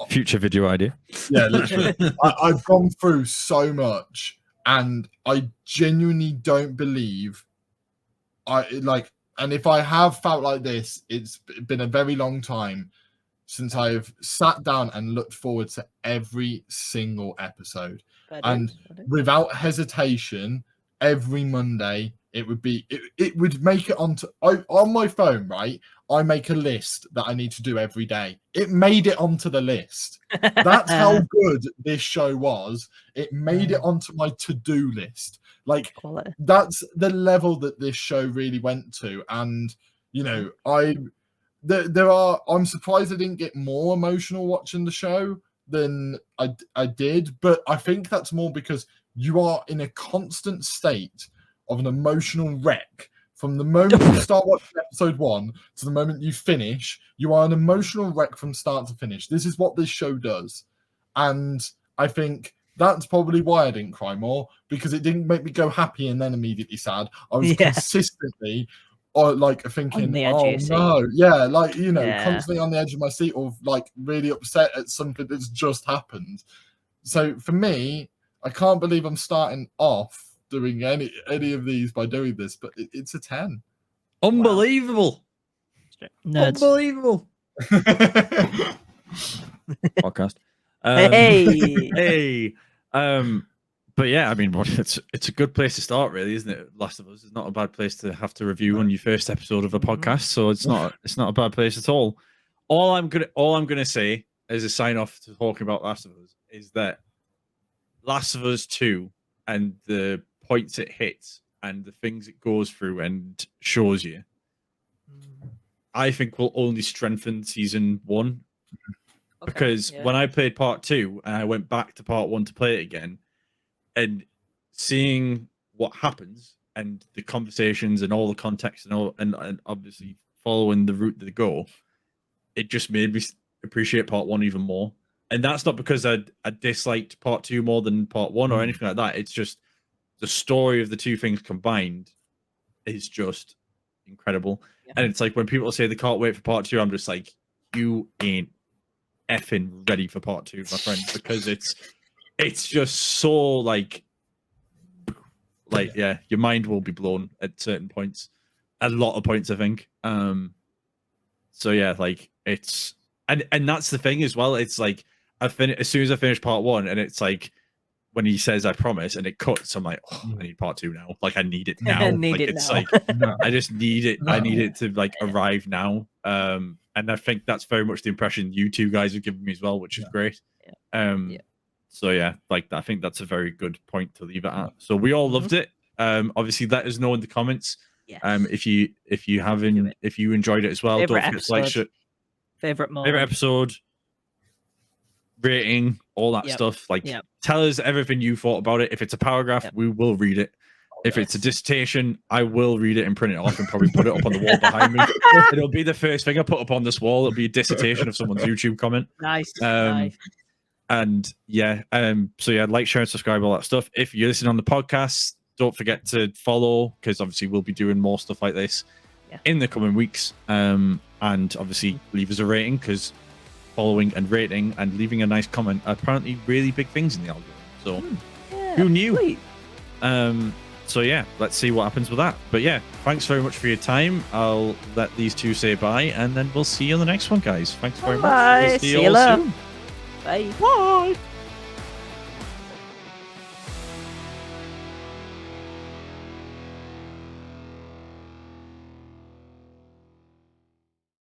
future video idea. Yeah, literally. I've gone through so much, and I genuinely don't believe and if I have felt like this, it's been a very long time since I've sat down and looked forward to every single episode. Without hesitation, every Monday, it would make it onto on my phone, right? I make a list that I need to do every day. It made it onto the list. That's how good this show was. It made it onto my to-do list. Like that's the level that this show really went to. And I'm surprised I didn't get more emotional watching the show than I did, but I think that's more because you are in a constant state of an emotional wreck. From the moment you start watching episode 1 to the moment you finish, you are an emotional wreck from start to finish. This is what this show does. And I think that's probably why I didn't cry more, because it didn't make me go happy and then immediately sad. I was consistently thinking, oh no, constantly on the edge of my seat, or like really upset at something that's just happened. So for me, I can't believe I'm starting off doing any of these by doing this, but it's a 10. Unbelievable. Wow. Unbelievable. Podcast. Hey. But yeah, I mean, it's a good place to start, really, isn't it? Last of Us is not a bad place to have to review on your first episode of a podcast, so it's not a bad place at all. All I'm gonna say as a sign off to talking about Last of Us is that Last of Us 2 and the points it hits and the things it goes through and shows you, I think will only strengthen season 1. Because when I played part 2 and I went back to part 1 to play it again, and seeing what happens and the conversations and all the context and obviously following the route they go, it just made me appreciate part 1 even more. And that's not because I disliked part 2 more than part 1 or anything like that. It's just the story of the two things combined is just incredible. And it's like when people say they can't wait for part 2, I'm just like, you ain't effing ready for part 2, my friend, because it's just so like yeah, your mind will be blown at certain points, a lot of points, I think. So yeah, like it's and that's the thing as well. It's like as soon as I finish part 1, and it's like when he says I promise and it cuts, I'm like, oh, I need part 2 now. Like I need it now. Like I just need it. I need it to like arrive now. And I think that's very much the impression you two guys have given me as well, which is great. So yeah, like I think that's a very good point to leave it at. So we all loved it. Obviously let us know in the comments. If you enjoyed it as well. Favorite Don't forget to like favorite episode, rating, all that stuff. Like tell us everything you thought about it. If it's a paragraph, we will read it. If it's a dissertation, I will read it and print it off and probably put it up on the wall behind me. It'll be the first thing I put up on this wall. It'll be a dissertation of someone's YouTube comment. Nice. And yeah, so yeah, like, share, and subscribe, all that stuff. If you're listening on the podcast, don't forget to follow, because obviously we'll be doing more stuff like this in the coming weeks. And obviously leave us a rating, because following and rating and leaving a nice comment are apparently really big things in the algorithm. So who knew? Sweet. So yeah, let's see what happens with that. But yeah, thanks very much for your time. I'll let these two say bye, and then we'll see you on the next one, guys. Thanks very much. Bye. We'll see you all soon. Bye. Bye.